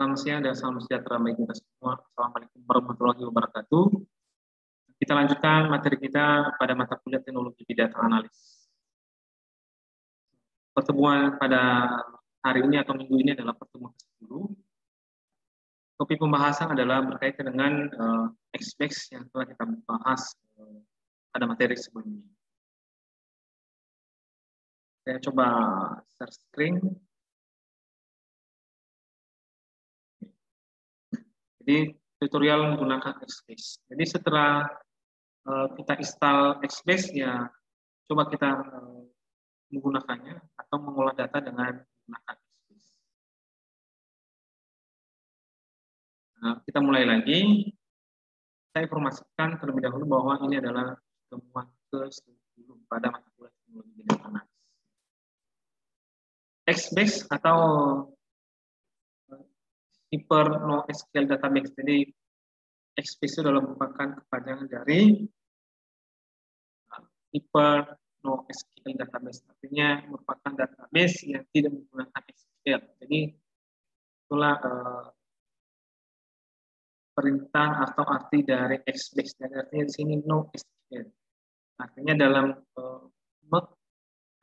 Selamat siang dan salam sejahtera bagi kita semua. Assalamualaikum warahmatullahi wabarakatuh. Kita lanjutkan materi kita pada mata kuliah teknologi big data analis. Pertemuan pada hari ini atau minggu ini adalah pertemuan ke-10. Topik pembahasan adalah berkaitan dengan XBase yang telah kita bahas pada materi sebelumnya. Saya coba share screen. Jadi tutorial menggunakan XBase. Jadi setelah kita install XBase, ya coba kita menggunakannya atau mengolah data dengan menggunakan XBase. Nah, kita mulai lagi. Saya informasikan terlebih dahulu bahwa ini adalah pertemuan ke-10 pada mata kuliah teknologi big data analis. XBase atau Hyper NoSQL Database. Jadi XBase itu adalah merupakan kepanjangan dari Hyper NoSQL Database. Artinya merupakan database yang tidak menggunakan SQL. Jadi itulah perintah atau arti dari XBase. Dan artinya di sini NoSQL. Artinya dalam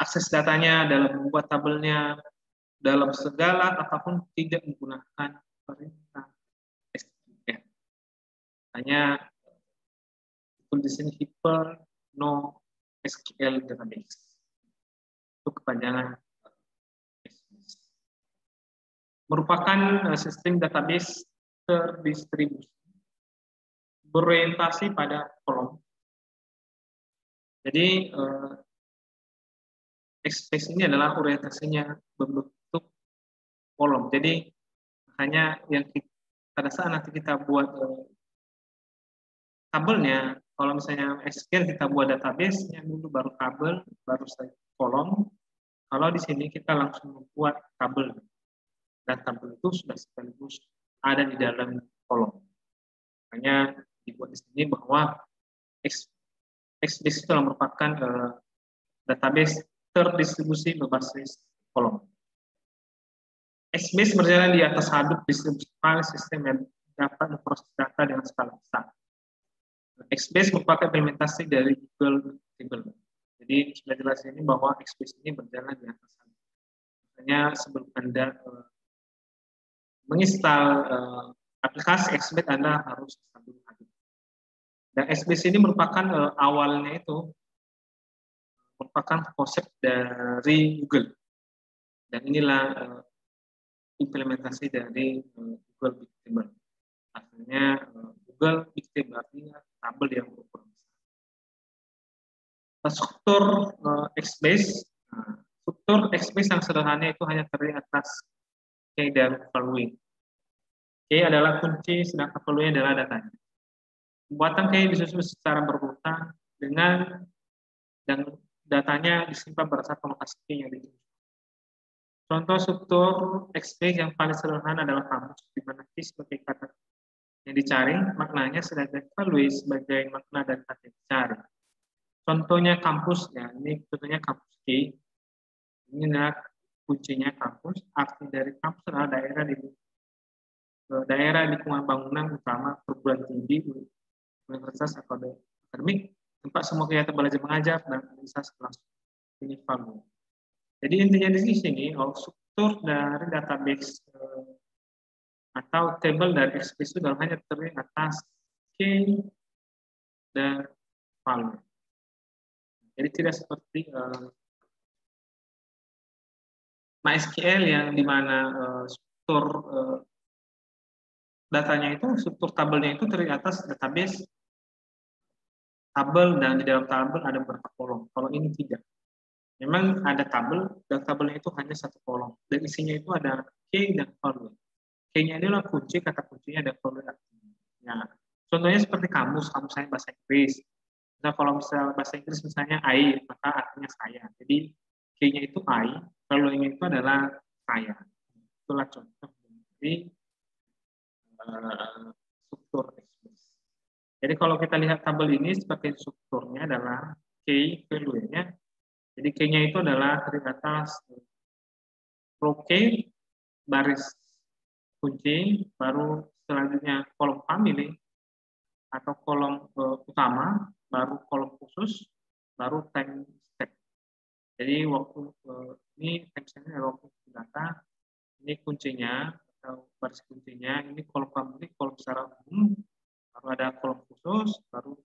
akses datanya, dalam membuat tabelnya, dalam segala apapun tidak menggunakan perintah SQL. Hanya di sini Hyper NoSQL Database. Itu kepanjangan XBase. Merupakan sistem database terdistribusi berorientasi pada kolom. Jadi XBase ini adalah orientasinya berbentuk kolom. Jadi hanya yang pada saat nanti kita buat tabelnya, kalau misalnya SQL kita buat database-nya dulu, baru tabel, baru kolom. Kalau di sini kita langsung membuat tabel, dan tabel itu sudah sekaligus ada di dalam kolom. Makanya dibuat di sini bahwa XBase itu merupakan database terdistribusi berbasis kolom. XBase berjalan di atas Hadoop distribusi file system yang dapat memproses data dengan skala besar. XBase merupakan implementasi dari Google Table. Jadi sudah jelas ini bahwa XBase ini berjalan di atas Hadoop. Makanya sebelum Anda menginstal aplikasi XBase, Anda harus install Hadoop. Dan XBase ini merupakan awalnya itu merupakan konsep dari Google. Dan inilah implementasi dari Google Big Table. Artinya Google Big Table artinya tabel yang berukuran besar. Struktur XBase, struktur XBase yang sederhana itu hanya terdiri atas key dan following. Key adalah kunci, sedangkan following adalah datanya. Pembuatan key disusun secara berurutan dengan dan datanya disimpan berdasarkan lokasi key yang dituju. Contoh struktur XBase yang paling sederhana adalah kamus, di mana key sebagai kata yang dicari, maknanya sedangkan value sebagai makna dan kata yang dicari. Contohnya kampus, ya, ini contohnya kampus key. Ini adalah kuncinya kampus. Arti dari kampus adalah daerah lingkungan bangunan utama perguruan tinggi, universitas atau akademik, tempat semua kegiatan belajar mengajar dan organisasi langsung. Ini value. Jadi intinya di sini, struktur dari database atau table dari XBase itu hanya terdiri atas key dan value. Jadi tidak seperti MySQL yang dimana struktur datanya itu, struktur tabelnya itu terdiri atas database, tabel, dan di dalam tabel ada beberapa kolom. Kalau ini tidak. Memang ada tabel, dan tabelnya itu hanya satu kolom. Dan isinya itu ada key dan value. Key-nya adalah kunci, kata kuncinya ada value artinya. Nah, contohnya seperti kamus saya bahasa Inggris. Nah, kalau misalnya bahasa Inggris misalnya I, maka artinya saya. Jadi key-nya itu I, value-nya itu adalah saya. Itulah contoh dari struktur XBase. Jadi kalau kita lihat tabel ini sebagai strukturnya adalah key, value-nya. Jadi key-nya itu adalah dari atas row key, baris kunci, baru selanjutnya kolom family atau kolom utama, baru kolom khusus, baru time step. Jadi waktu ini time step-nya adalah waktu data, ini kuncinya atau baris kuncinya, ini kolom family, kolom secara umum, baru ada kolom khusus, baru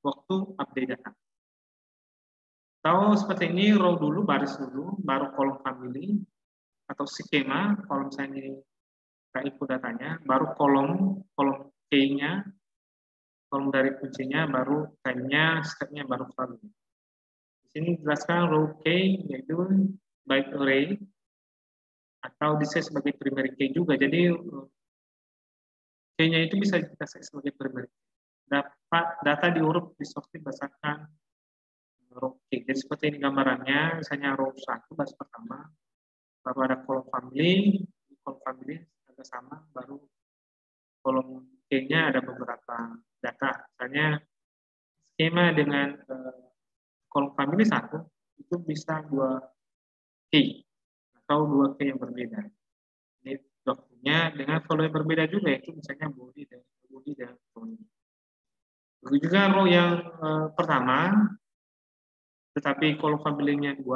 waktu update data. Atau seperti ini, row dulu, baris dulu, baru kolom family atau skema, kalau misalnya ini input datanya, baru kolom key-nya, kolom dari kuncinya, baru time-nya, step-nya, baru value. Di sini dijelaskan row key yaitu byte array atau bisa sebagai primary key juga. Jadi key-nya itu bisa kita set sebagai primary. Data diurut disortir berdasarkan row key. Jadi seperti ini gambarannya, misalnya row 1 baris pertama, baru ada kolom family agak sama, baru kolom key-nya ada beberapa data. Misalnya skema dengan kolom family 1 itu bisa 2 key atau 2 key yang berbeda. Ini dokternya dengan value yang berbeda juga, yaitu misalnya body dan body. Begitu juga row yang pertama, tetapi kolom family-nya 2,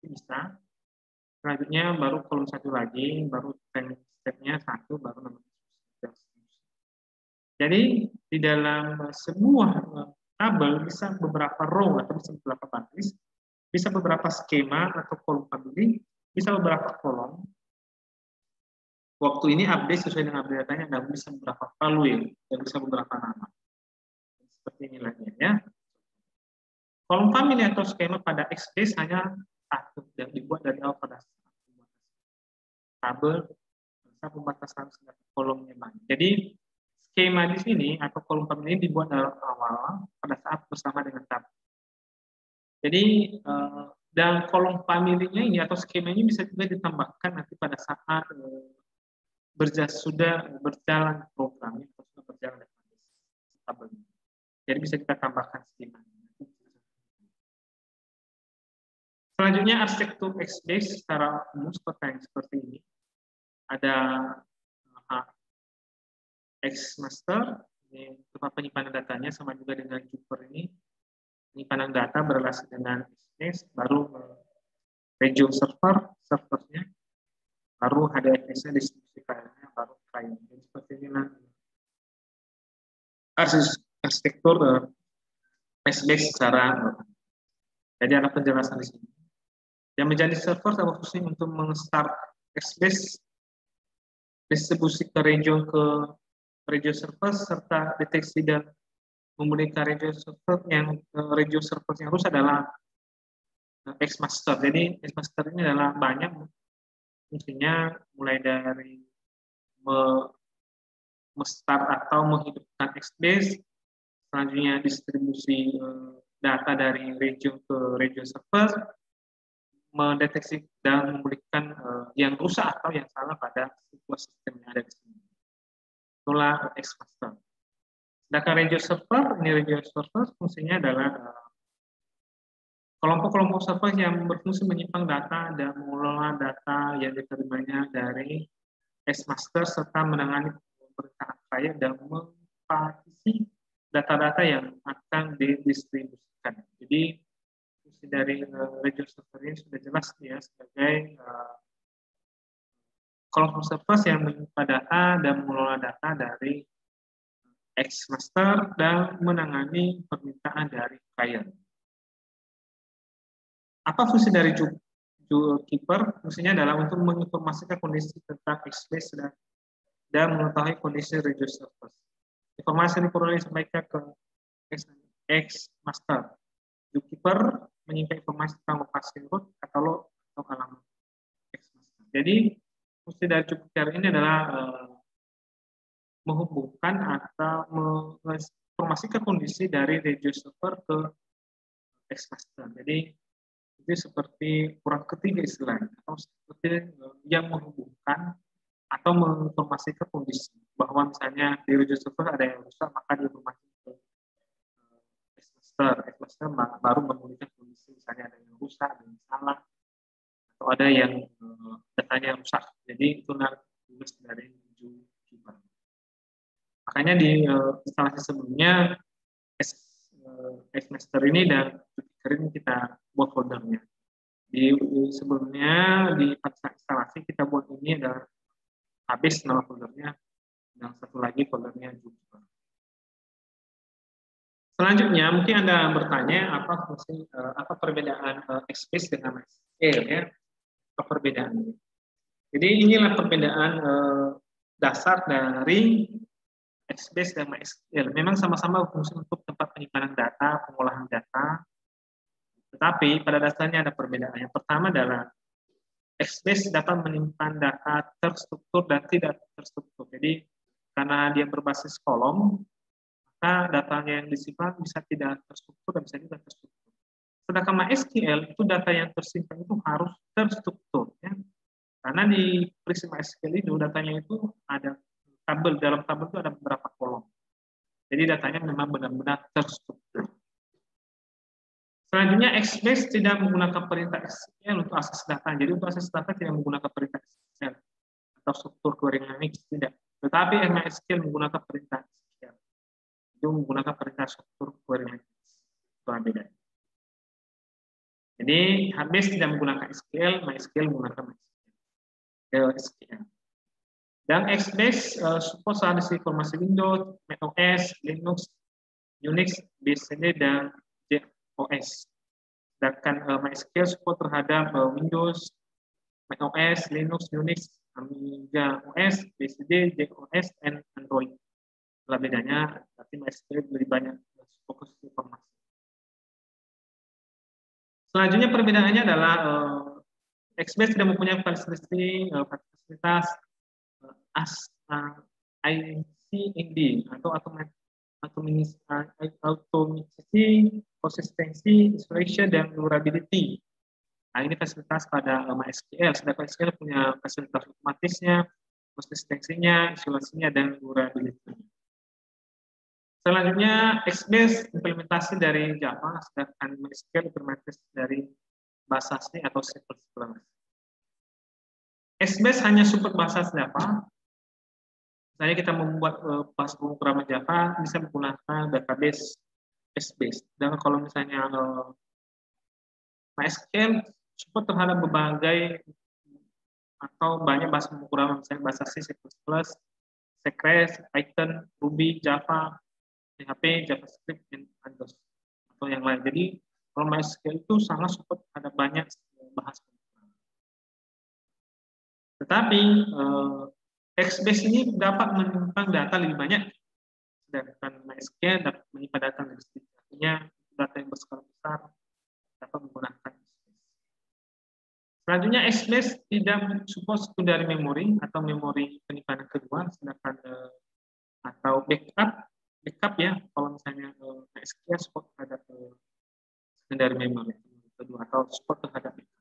itu bisa. Selanjutnya baru kolom 1 lagi, baru step-nya 1, baru nomor. Jadi di dalam sebuah tabel bisa beberapa row atau bisa beberapa baris, bisa beberapa skema atau kolom family, bisa beberapa kolom. Waktu ini update sesuai dengan update datanya, dan bisa beberapa value dan bisa beberapa nama. Seperti ini lagi ya. Kolom family atau skema pada XBase hanya satu yang dibuat dari awal pada tabel pembatasan kolomnya banyak. Jadi skema di sini atau kolom family ini dibuat dari awal pada saat bersama dengan tabel. Jadi dan kolom family-nya ini atau skemanya bisa juga ditambahkan nanti pada saat sudah berjalan programnya atau sudah berjalan tabelnya. Jadi bisa kita tambahkan skema. Selanjutnya arsitektur XBase secara umum seperti ini. Ada Xmaster, ini tempat penyimpanan datanya, sama juga dengan Jupyter ini. Penyimpanan data berrelasi dengan XBase, baru region servernya, baru HDFS-nya, distribusi filenya, baru client. Jadi seperti inilah arsitektur XBase secara jadi ada penjelasan di sini. Yang menjadi server sama fungsi untuk meng-start XBase, distribusi ke region server, serta deteksi dan memulihkan region server yang rusak adalah Xmaster. Jadi Xmaster ini adalah banyak fungsinya, mulai dari start atau menghidupkan XBase, selanjutnya distribusi data dari region ke region server, mendeteksi dan memulihkan yang rusak atau yang salah pada sebuah sistem yang ada di sini. Itulah Xmaster. Sedangkan region server fungsinya adalah kelompok-kelompok server yang berfungsi menyimpan data dan mengelola data yang diterimanya dari Xmaster serta menangani pemerintahan klien dan mempartisi data-data yang akan didistribusikan. Jadi fungsi dari region server ini sudah jelas ya sebagai kelompok server yang menyimpan data dan mengelola data dari Xmaster dan menangani permintaan dari klien. Apa fungsi dari Jupyter? Fungsinya adalah untuk menginformasikan kondisi tentang XBase dan mengetahui kondisi region server. Informasi yang perlu disampaikan ke Xmaster. Jupyter menyimpan informasi tentang lokasi root, katalog, atau alamat Xmaster. Jadi, fungsi dari Jupyter ini adalah menghubungkan atau menginformasikan kondisi dari region server ke Xmaster. Jadi, itu seperti kurang ketiga istilahnya, atau seperti yang menghubungkan atau menginformasikan kondisi bahwa misalnya di region server ada yang rusak, maka diinformasikan ke Xmaster baru memulihkan kondisi, misalnya ada yang rusak, ada yang salah, atau ada yang datanya rusak. Jadi itu tugas dari zookeeper. Makanya di instalasi sebelumnya Xmaster ini dan zookeeper ini kita buat foldernya. Di sebelumnya di instalasi kita buat ini adalah habis nama foldernya dan satu lagi foldernya zookeeper. Selanjutnya mungkin Anda bertanya apa perbedaan XBase dengan MySQL ya? Apa perbedaannya? Jadi inilah perbedaan dasar dari XBase dan MySQL. Memang sama-sama berfungsi untuk tempat penyimpanan data, pengolahan data, tetapi pada dasarnya ada perbedaan. Yang pertama adalah XBase dapat menyimpan data terstruktur dan tidak terstruktur. Jadi karena dia berbasis kolom, maka datanya yang disimpan bisa tidak terstruktur dan bisa juga terstruktur. Sedangkan MySQL itu data yang tersimpan itu harus terstruktur, ya. Karena di Prisma SQL itu datanya itu ada tabel, dalam tabel itu ada beberapa kolom. Jadi datanya memang benar-benar terstruktur. Selanjutnya, XBase tidak menggunakan perintah SQL untuk akses data. Jadi untuk akses data tidak menggunakan perintah SQL atau struktur query dynamics, tidak. Tetapi MySQL menggunakan perintah SQL. Itu menggunakan perintah struktur query dynamics. Itu beda. Jadi HBase tidak menggunakan SQL, MySQL menggunakan SQL. Dan XBase support solusi informasi Windows, macOS, Linux, Unix, BSD, dan JOS. Sedangkan MySQL support terhadap Windows, macOS, Linux, Unix, Amiga OS, BSD, JOS, dan Android. Itulah bedanya, tapi MySQL lebih banyak fokus informasi. Selanjutnya perbedaannya adalah XBase tidak mempunyai fasilitas ICND atau automaticity, consistency, isolation, dan durability. Nah, ini fasilitas pada MySQL. Sedangkan MySQL punya fasilitas otomatisnya, konsistensinya, isolasinya, dan durability. Selanjutnya, XBase implementasi dari Java, sedangkan MySQL implementasi dari bahasa asli atau C++. XBase hanya support bahasa Java. Misalnya kita membuat bahasa pemrograman Java bisa menggunakan database XBase. Dan kalau misalnya MySQL support terhadap berbagai atau banyak bahasa pemrograman, misalnya bahasa C++, Secret, Python, Ruby, Java, PHP, JavaScript, dan others atau yang lain. Jadi kalau MySQL itu sangat support ada banyak bahasa. Tetapi XBase ini dapat menyimpan data lebih banyak, sedangkan MySQL dapat menyimpan data lebih sedikit. Artinya data yang berskala besar dapat menggunakan XBase. Selanjutnya XBase tidak support secondary memory atau memori penyimpanan kedua, sedangkan atau backup ya, kalau misalnya MySQL support terhadap secondary memory kedua atau support terhadap backup.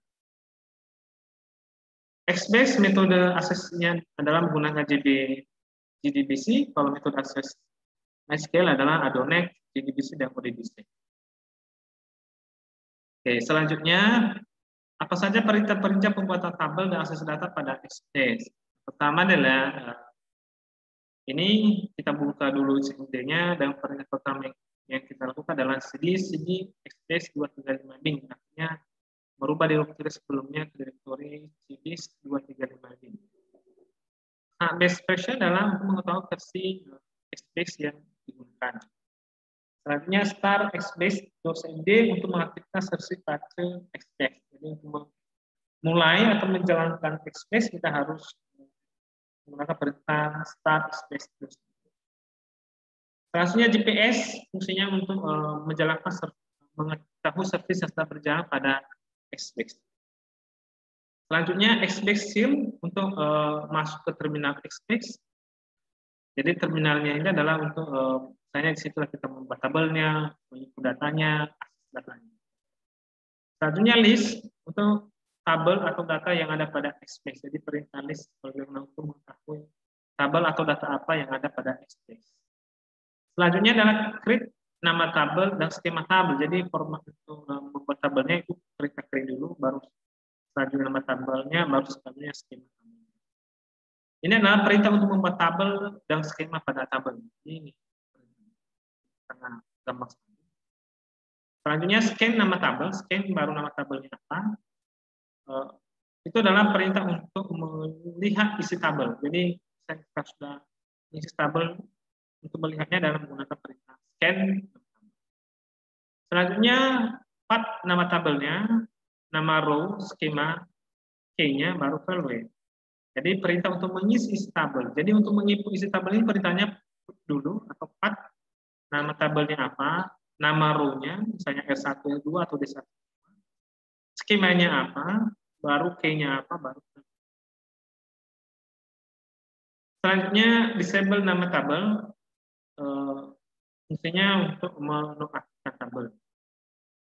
XBase metode aksesnya adalah menggunakan JDBC, kalau metode akses MySQL adalah Adonek, JDBC, dan ODBC. Oke, selanjutnya apa saja perintah-perintah pembuatan tabel dan akses data pada XBase? Pertama adalah ini kita buka dulu CD-nya, dan perintah pertama yang kita lakukan adalah cd XBase 235 bin, artinya merubah direktori sebelumnya ke direktori cd 235 bin. Nah, base version adalah untuk mengetahui versi XBase yang digunakan. Selanjutnya start XBase.md untuk mengaktifkan versi patch XBase. Jadi untuk mulai atau menjalankan XBase kita harus menggunakan perintah start XBase. Selanjutnya GPS fungsinya untuk mengetahui servis yang sedang berjalan pada XBase. Selanjutnya XBase Seal untuk masuk ke terminal XBase. Jadi terminalnya ini adalah untuk misalnya di situ kita membuat tabelnya, menginput datanya, akses datanya. Selanjutnya list untuk tabel atau data yang ada pada XBase. Jadi perintah list bagaimana untuk mengetahui tabel atau data apa yang ada pada XBase. Selanjutnya adalah create nama tabel dan skema tabel. Jadi format untuk membuat tabelnya itu perintah create dulu, baru selanjutnya nama tabelnya, baru selanjutnya skema tabel. Ini adalah perintah untuk membuat tabel dan skema pada tabel. Ini sangat gampang sekali. Selanjutnya scan nama tabel, scan baru nama tabelnya apa. Itu adalah perintah untuk melihat isi tabel. Jadi kita sudah isi tabel untuk melihatnya dalam menggunakan perintah scan. Selanjutnya path nama tabelnya, nama row, skema, key-nya, baru value. Jadi perintah untuk mengisi isi tabel. Jadi untuk mengisi isi tabel ini perintahnya put dulu atau path nama tabelnya apa, nama row-nya, misalnya R1, R2 atau D1. Skemanya apa, baru key-nya apa, baru. Selanjutnya disable nama tabel, fungsinya untuk menonaktifkan tabel.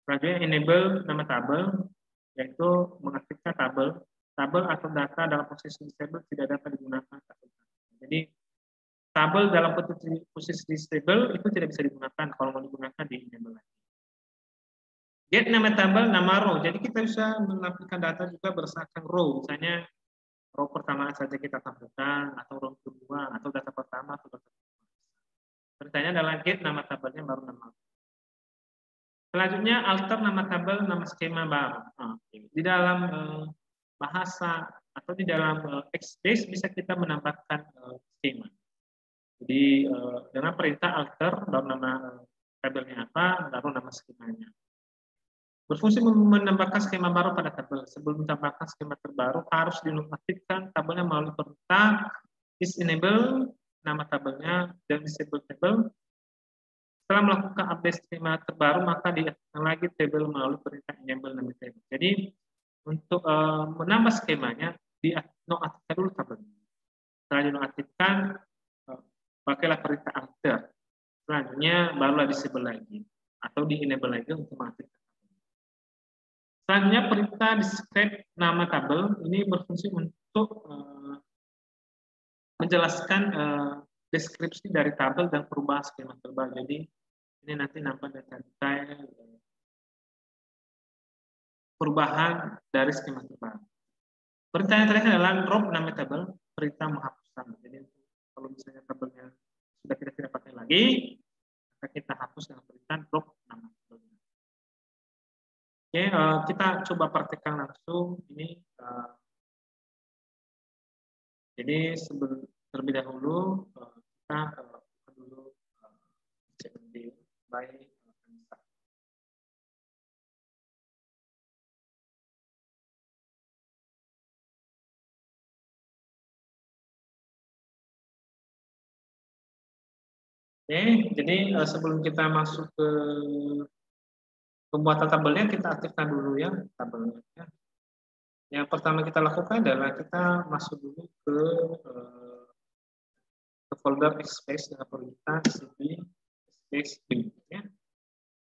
Selanjutnya enable nama tabel, yaitu mengaktifkan tabel atau data dalam posisi disable tidak dapat digunakan. Jadi tabel dalam posisi disable itu tidak bisa digunakan, kalau mau digunakan di enable lagi. Get nama tabel, nama row. Jadi kita bisa menampilkan data juga berdasarkan row, misalnya row pertama saja kita tampilkan, atau row kedua, atau data pertama, atau data kedua. Perintahnya adalah get nama tabelnya baru nama. Selanjutnya alter nama tabel, nama skema baru. Di dalam bahasa atau di dalam Xbase bisa kita menambahkan skema. Jadi dengan perintah alter, baru nama tabelnya apa, baru nama skemanya. Berfungsi menambahkan skema baru pada tabel. Sebelum menambahkan skema terbaru, harus dinonaktifkan tabelnya melalui perintah is-enable nama tabelnya dan disable tabel. Setelah melakukan update skema terbaru, maka diaktifkan lagi tabel melalui perintah enable nama tabel. Jadi untuk menambah skemanya, dinonaktifkan dulu tabelnya. Setelah dinonaktifkan, pakailah perintah alter. Selanjutnya barulah disable lagi atau di-enable lagi untuk mengaktifkan. Selanjutnya perintah describe nama tabel ini berfungsi untuk menjelaskan deskripsi dari tabel dan perubahan skema tabel. Jadi ini nanti nampak detail perubahan dari skema tabel. Perintah yang terakhir adalah drop nama tabel, perintah menghapuskan. Jadi kalau misalnya tabelnya sudah tidak pakai lagi, maka kita hapus dengan perintah drop nama tabel. Oke, kita coba praktekkan langsung ini. Jadi terlebih dahulu kita dulu cek di by Anissa. Oke, jadi sebelum kita masuk ke pembuatan tabelnya, kita aktifkan dulu ya tabelnya. Yang pertama kita lakukan adalah kita masuk dulu ke folder Xbase dengan perintah cd space bin. Ya.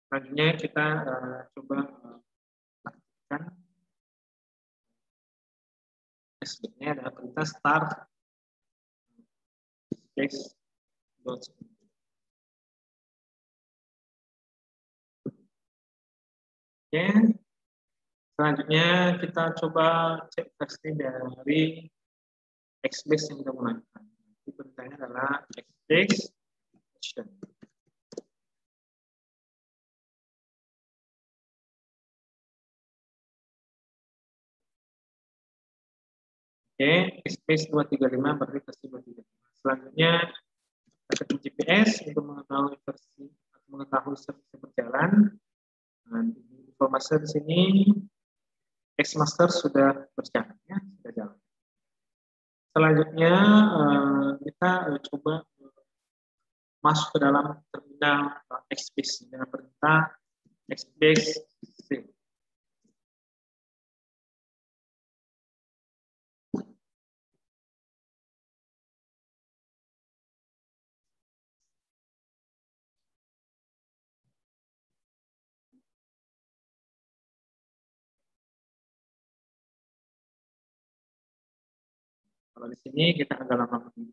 Selanjutnya kita coba aktifkan Xbase-nya adalah perintah start space dot. Oke. Selanjutnya kita coba cek versi dari Xbase yang kita gunakan. Jadi perintahnya adalah Xbase action. Oke, Xbase 235 berarti versi 235. Selanjutnya kita ketik GPS untuk mengetahui versi atau mengetahui servis berjalan. Nah, informasi di sini Xmaster sudah berjalan ya, sudah jalan. Selanjutnya kita coba masuk ke dalam terminal Xbase dengan perintah Xbase C. Kalau di sini kita agak lama menunggu.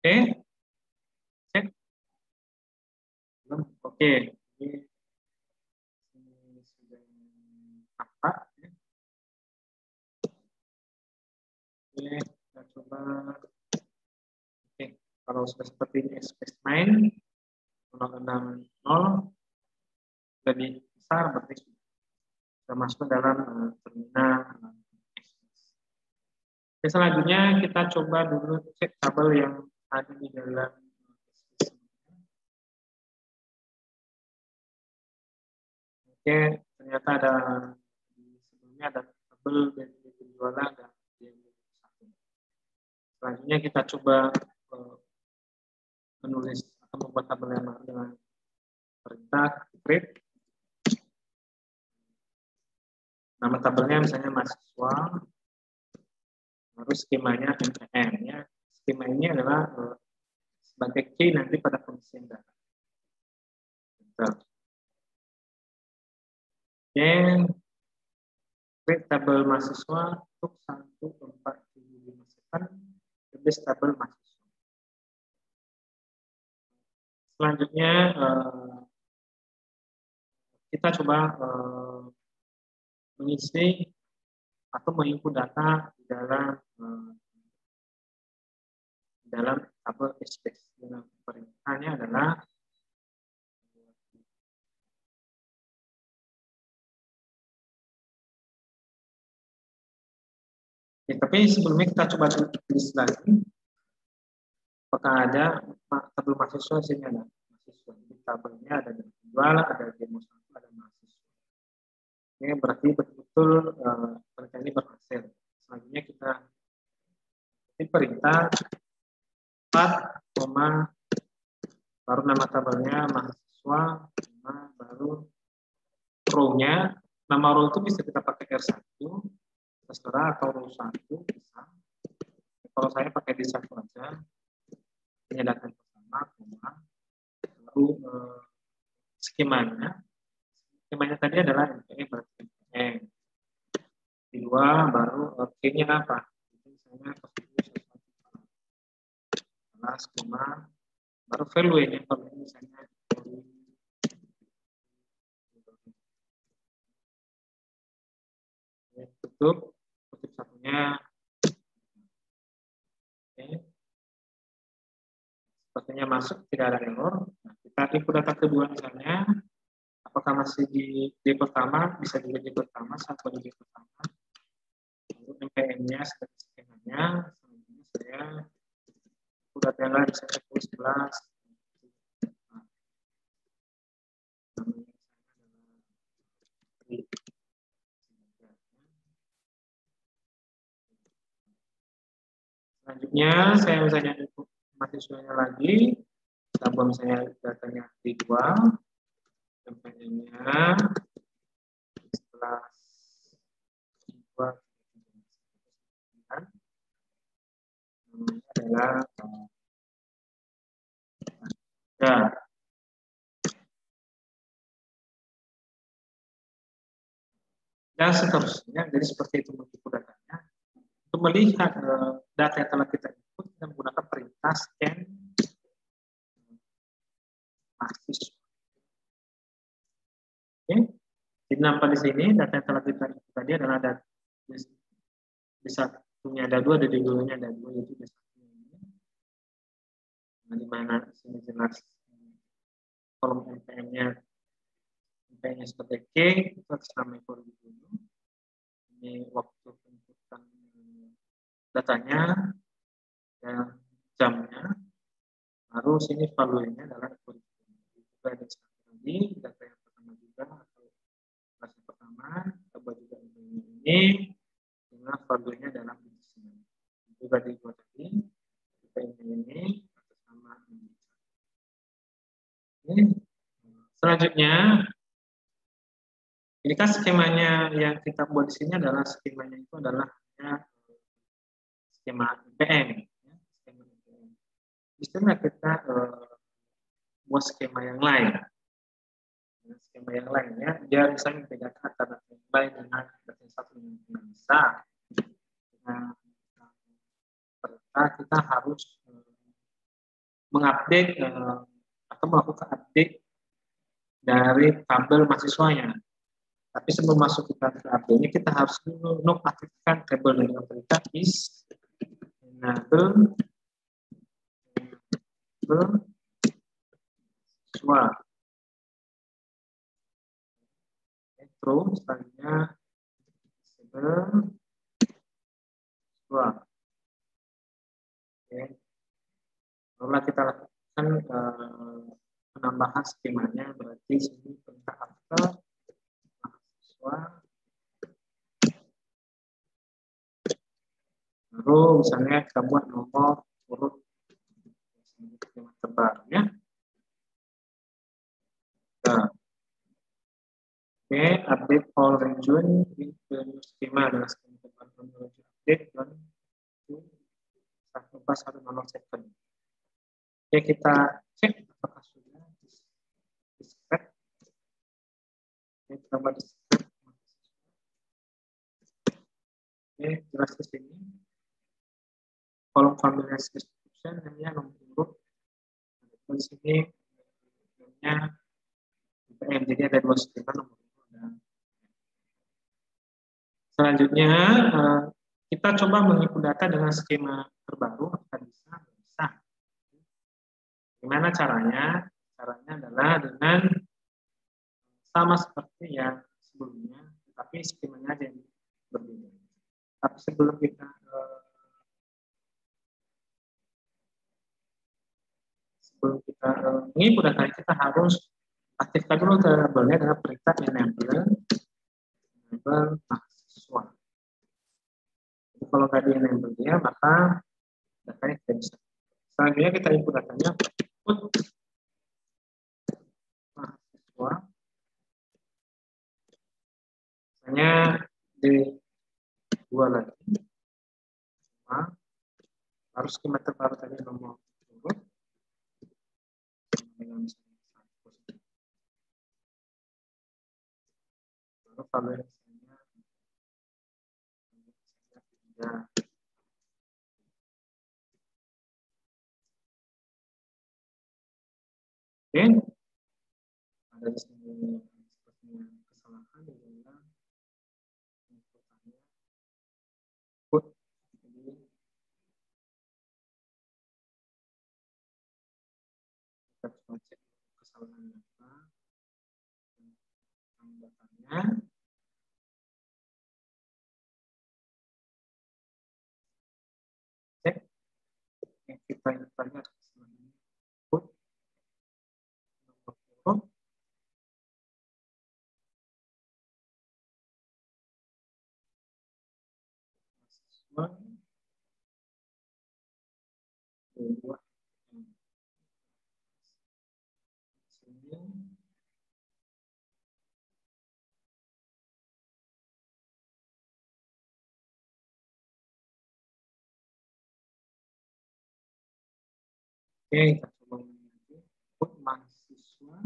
Oke, cek. Oke, ini sudah apa? Oke, kita coba. Oke, kalau sudah seperti ini, space 9, 060, lebih besar, berarti sudah masuk dalam terminal. Oke, selanjutnya kita coba dulu cek tabel yang ada di dalam. Oke, ternyata ada sebelumnya ada tabel dari penjualan dan satu. Selanjutnya kita coba menulis atau membuat tabel yang baru dengan perintah create. Nama tabelnya misalnya mahasiswa, lalu skemanya MPM. Ya. Skema ini adalah sebagai key nanti pada pengisian data. Dan create tabel mahasiswa untuk 14757 lebih tabel mahasiswa. Selanjutnya kita coba mengisi atau menginput data di dalam tabel space. Dengan perintahnya adalah ya, tapi sebelumnya kita coba tulis lagi apakah ada tabel mahasiswa di sini ada mahasiswa. Di tabelnya ada penjual, ada demo 1, ada mahasiswa. Ini berarti betul-betul perintah ini berhasil. Selanjutnya kita perintah 4, baru nama tabelnya mahasiswa, baru row-nya. Nama row itu bisa kita pakai R1, terserah, atau row 1 bisa. Kalau saya pakai di 1 aja, punya data pertama, lalu skemanya tadi adalah MPE berarti MPE. Di 2 baru K-nya apa? Misalnya skema, baru value-nya misalnya tutup, kutip satunya. Oke. Sepertinya masuk, tidak ada error. Nah, kita input data kedua misalnya, apakah masih di D pertama, bisa juga di pertama, satu di D pertama. Lalu MPM-nya sebagai skemanya, selanjutnya saya input data yang lain, misalnya 11. Selanjutnya saya misalnya input mahasiswanya lagi, kita buat misalnya datanya di 2, MPM-nya 11, 2, namanya adalah ya. Dan seterusnya, jadi seperti itu bentuk datanya. Untuk melihat data yang telah kita input, kita menggunakan perintah scan mahasiswa. Oke, jadi nampak di sini data yang telah kita input tadi adalah data di satunya ada 2, di dulunya ada 2, yaitu di satunya ini. Nah, di mana sini jelas kolom MPM-nya seperti K, itu atas nama dulu. Ini waktu penjemputan datanya dan jamnya. Lalu sini value-nya adalah juga ada tadi data yang pertama juga atau kelas yang pertama, coba juga ini dengan value-nya dalam sini. Juga dibuat tadi kita ini atas nama ini. Selanjutnya, ini kan skemanya yang kita buat di sini adalah skemanya itu adalah skema IPM. Skema IPM. Bisa nggak kita buat skema yang lain? Skema yang lainnya, dia misalnya membedakan antara data yang lain dengan data yang satu yang bisa. Nah, kita harus mengupdate atau melakukan update dari tabel mahasiswanya. Tapi sebelum masuk kita ke update-nya, kita harus dulu nonaktifkan tabel dengan perintah is enable mahasiswa. Terus selanjutnya disable mahasiswa. Oke. Lalu kita lakukan penambahan skemanya, berarti sini perintah after mahasiswa. Lalu misalnya kita buat nomor urut yang terbaru ya. Nah, oke, update all region di skema adalah skema terbaru menuju update dan 14102. Oke, kita cek apakah sudah discrete. Oke, kita buat discrete. Oke, jelas di sini. Kolom family description hanya nomor urut. Di sini namanya IPM, jadi ada dua skema nomor urut. Selanjutnya kita coba menginput data dengan skema terbaru. Apakah bisa? Bisa. Gimana caranya? Caranya adalah dengan sama seperti yang sebelumnya, tapi skemanya aja yang berbeda. Tapi sebelum kita menginput datanya, kita harus aktifkan dulu tabelnya dengan perintah enable mahasiswa. Jadi kalau tadi enable dia, maka datanya tidak bisa. Selanjutnya kita input datanya, input mahasiswa. Misalnya di dua lagi, harus skema terbaru tadi nomor urut dengan lalu kalau misalnya ya. Oke, ada di sini sepertinya kesalahan di dalam inputannya. Input jadi kita coba cek kesalahannya apa, datanya. Cek yang kita inputnya kesalahan input nomor urut. Mahasiswa dua sini. Oke, kita coba lagi. Input mahasiswa.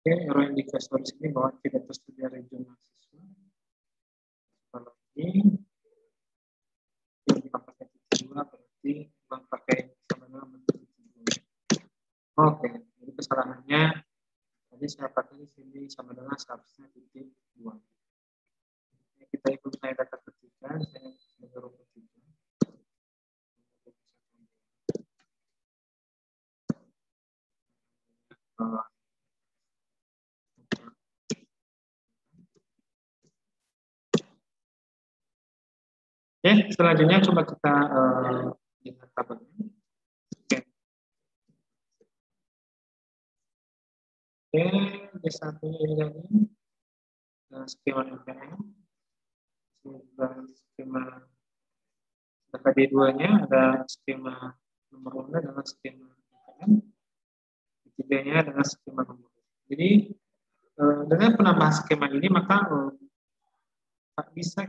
Oke, error indikator di sini bahwa tidak tersedia region mahasiswa. Kalau ini kita pakai titik dua, berarti bukan pakai sama dengan titik dua. Oke, jadi kesalahannya tadi saya pakai di sini sama dengan seharusnya titik dua. Kita ikut saya data ketiga, saya menurut ketiga. Oke, selanjutnya coba kita lihat tabelnya. Oke, di samping ini lagi skema MPM, skema data D2-nya ada skema nomor urut dengan skema MPM, ketiganya dengan skema nomor urut. Jadi dengan penambahan skema ini maka bisa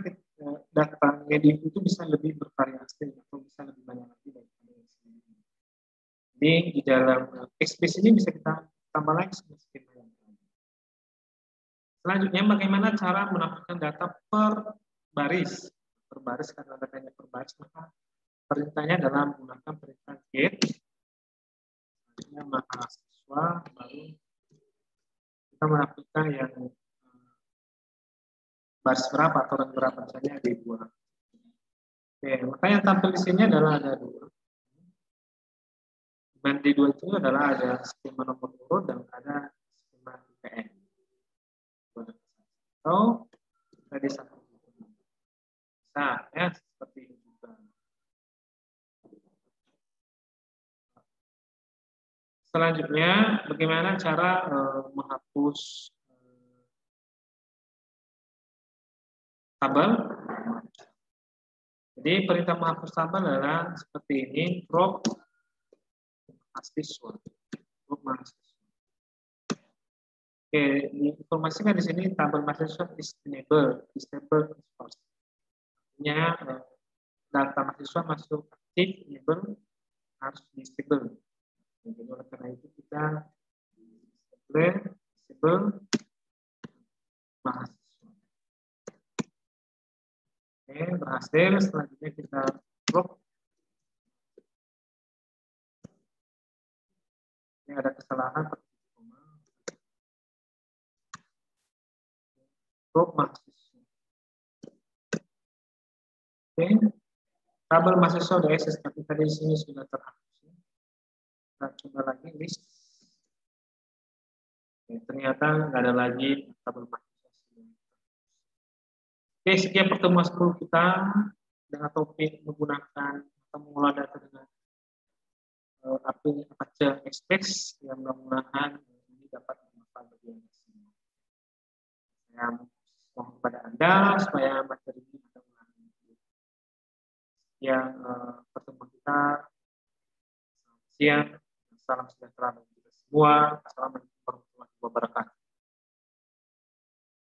data edit itu bisa lebih bervariasi atau bisa lebih banyak lagi daripada yang sebelumnya. Jadi di dalam XBase ini bisa kita tambah lagi skema yang lain. Selanjutnya bagaimana cara menampilkan data per baris. Per baris, karena datanya per baris, maka perintahnya adalah menggunakan perintah get. Selanjutnya mahasiswa, baru kita menampilkan yang baris berapa atau rang berapa, misalnya D2. Oke, maka yang tampil di sini adalah ada dua. Dan D2 itu adalah ada skema nomor urut dan ada skema IPN. Atau tadi satu. Nah, ya seperti ini juga. Selanjutnya, bagaimana cara menghapus tabel? Jadi perintah menghapus tabel adalah seperti ini, drop mahasiswa. Drop mahasiswa. Oke, diinformasikan di sini tabel mahasiswa is enable, disable is false. Artinya data mahasiswa masuk aktif, enable harus disable. Jadi oleh karena itu kita disable mahasiswa. Oke, berhasil. Selanjutnya kita drop. Ini ada kesalahan. Drop mahasiswa. Oke, tabel mahasiswa udah eksis, tapi tadi di sini sudah terhapus. Kita coba lagi list. Oke, ternyata nggak ada lagi tabel mahasiswa. Oke, sekian pertemuan 10 kita dengan topik menggunakan atau mengolah data dengan Apache Express yang mudah-mudahan ini dapat bermanfaat bagi Anda semua. Saya mohon kepada Anda supaya materi ini bisa mengalami yang pertemuan kita. Siang, salam sejahtera bagi kita semua. Assalamualaikum warahmatullahi wabarakatuh.